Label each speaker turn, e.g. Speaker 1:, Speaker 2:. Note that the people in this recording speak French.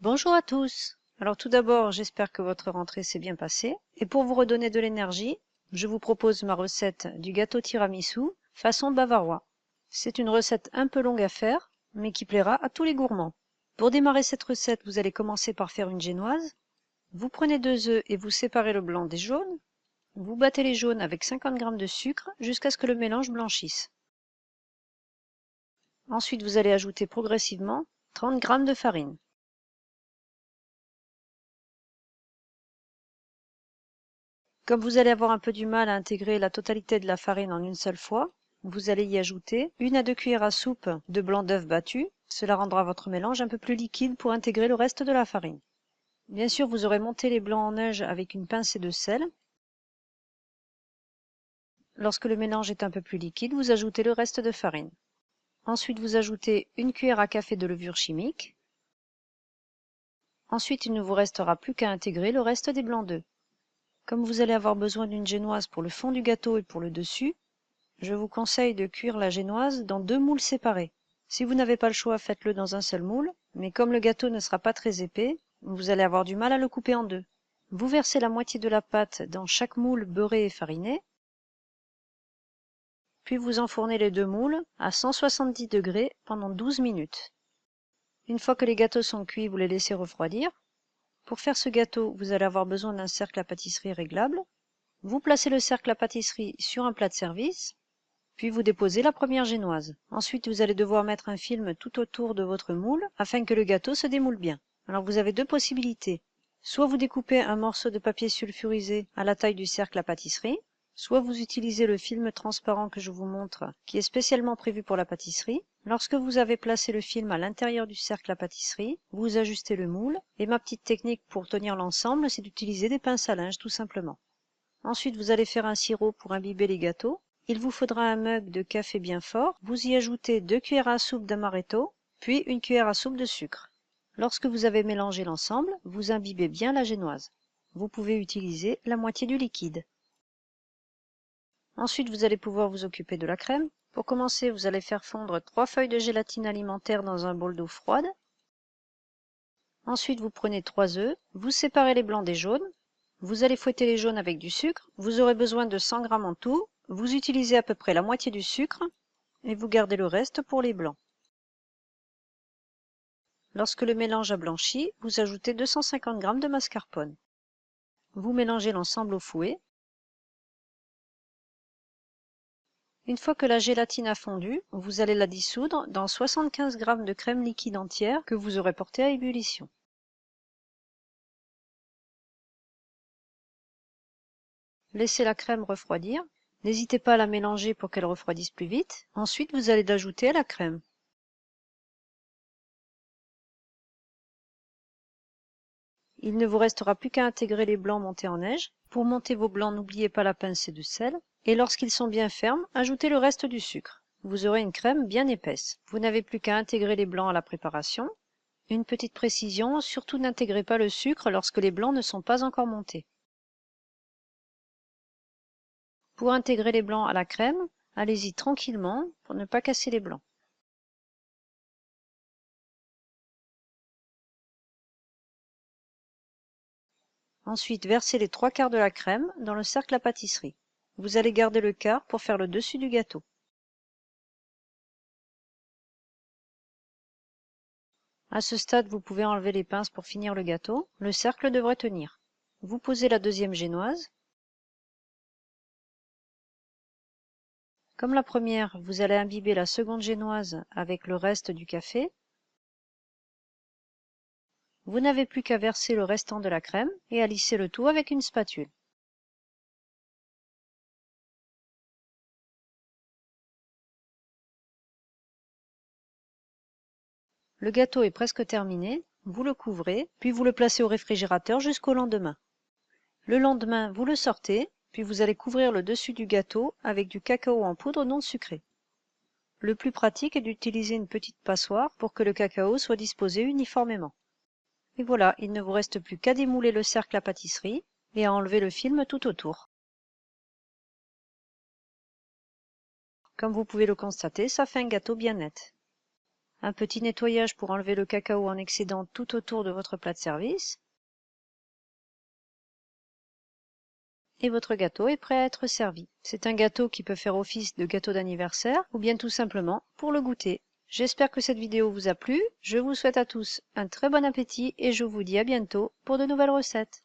Speaker 1: Bonjour à tous. Alors tout d'abord, j'espère que votre rentrée s'est bien passée. Et pour vous redonner de l'énergie, je vous propose ma recette du gâteau tiramisu façon bavarois. C'est une recette un peu longue à faire, mais qui plaira à tous les gourmands. Pour démarrer cette recette, vous allez commencer par faire une génoise. Vous prenez 2 œufs et vous séparez le blanc des jaunes. Vous battez les jaunes avec 50 g de sucre jusqu'à ce que le mélange blanchisse. Ensuite, vous allez ajouter progressivement 30 g de farine. Comme vous allez avoir un peu du mal à intégrer la totalité de la farine en une seule fois, vous allez y ajouter 1 à 2 cuillères à soupe de blanc d'œuf battu. Cela rendra votre mélange un peu plus liquide pour intégrer le reste de la farine. Bien sûr, vous aurez monté les blancs en neige avec une pincée de sel. Lorsque le mélange est un peu plus liquide, vous ajoutez le reste de farine. Ensuite, vous ajoutez 1 cuillère à café de levure chimique. Ensuite, il ne vous restera plus qu'à intégrer le reste des blancs d'œufs. Comme vous allez avoir besoin d'une génoise pour le fond du gâteau et pour le dessus, je vous conseille de cuire la génoise dans 2 moules séparés. Si vous n'avez pas le choix, faites-le dans un seul moule, mais comme le gâteau ne sera pas très épais, vous allez avoir du mal à le couper en deux. Vous versez la moitié de la pâte dans chaque moule beurré et fariné, puis vous enfournez les 2 moules à 170 degrés pendant 12 minutes. Une fois que les gâteaux sont cuits, vous les laissez refroidir. Pour faire ce gâteau, vous allez avoir besoin d'un cercle à pâtisserie réglable. Vous placez le cercle à pâtisserie sur un plat de service, puis vous déposez la première génoise. Ensuite, vous allez devoir mettre un film tout autour de votre moule afin que le gâteau se démoule bien. Alors vous avez deux possibilités. Soit vous découpez un morceau de papier sulfurisé à la taille du cercle à pâtisserie, soit vous utilisez le film transparent que je vous montre, qui est spécialement prévu pour la pâtisserie. Lorsque vous avez placé le film à l'intérieur du cercle à pâtisserie, vous ajustez le moule, et ma petite technique pour tenir l'ensemble, c'est d'utiliser des pinces à linge tout simplement. Ensuite, vous allez faire un sirop pour imbiber les gâteaux. Il vous faudra un mug de café bien fort. Vous y ajoutez 2 cuillères à soupe d'amaretto, puis 1 cuillère à soupe de sucre. Lorsque vous avez mélangé l'ensemble, vous imbibez bien la génoise. Vous pouvez utiliser la moitié du liquide. Ensuite, vous allez pouvoir vous occuper de la crème. Pour commencer, vous allez faire fondre 3 feuilles de gélatine alimentaire dans un bol d'eau froide. Ensuite, vous prenez 3 œufs, vous séparez les blancs des jaunes. Vous allez fouetter les jaunes avec du sucre. Vous aurez besoin de 100 g en tout. Vous utilisez à peu près la moitié du sucre et vous gardez le reste pour les blancs. Lorsque le mélange a blanchi, vous ajoutez 250 g de mascarpone. Vous mélangez l'ensemble au fouet. Une fois que la gélatine a fondu, vous allez la dissoudre dans 75 g de crème liquide entière que vous aurez portée à ébullition. Laissez la crème refroidir. N'hésitez pas à la mélanger pour qu'elle refroidisse plus vite. Ensuite, vous allez l'ajouter à la crème. Il ne vous restera plus qu'à intégrer les blancs montés en neige. Pour monter vos blancs, n'oubliez pas la pincée de sel. Et lorsqu'ils sont bien fermes, ajoutez le reste du sucre. Vous aurez une crème bien épaisse. Vous n'avez plus qu'à intégrer les blancs à la préparation. Une petite précision, surtout n'intégrez pas le sucre lorsque les blancs ne sont pas encore montés. Pour intégrer les blancs à la crème, allez-y tranquillement pour ne pas casser les blancs. Ensuite, versez les 3/4 de la crème dans le cercle à pâtisserie. Vous allez garder le quart pour faire le dessus du gâteau. À ce stade, vous pouvez enlever les pinces pour finir le gâteau. Le cercle devrait tenir. Vous posez la deuxième génoise. Comme la première, vous allez imbiber la seconde génoise avec le reste du café. Vous n'avez plus qu'à verser le restant de la crème et à lisser le tout avec une spatule. Le gâteau est presque terminé, vous le couvrez, puis vous le placez au réfrigérateur jusqu'au lendemain. Le lendemain, vous le sortez, puis vous allez couvrir le dessus du gâteau avec du cacao en poudre non sucré. Le plus pratique est d'utiliser une petite passoire pour que le cacao soit disposé uniformément. Et voilà, il ne vous reste plus qu'à démouler le cercle à pâtisserie et à enlever le film tout autour. Comme vous pouvez le constater, ça fait un gâteau bien net. un petit nettoyage pour enlever le cacao en excédent tout autour de votre plat de service. Et votre gâteau est prêt à être servi. C'est un gâteau qui peut faire office de gâteau d'anniversaire ou bien tout simplement pour le goûter. J'espère que cette vidéo vous a plu. Je vous souhaite à tous un très bon appétit et je vous dis à bientôt pour de nouvelles recettes.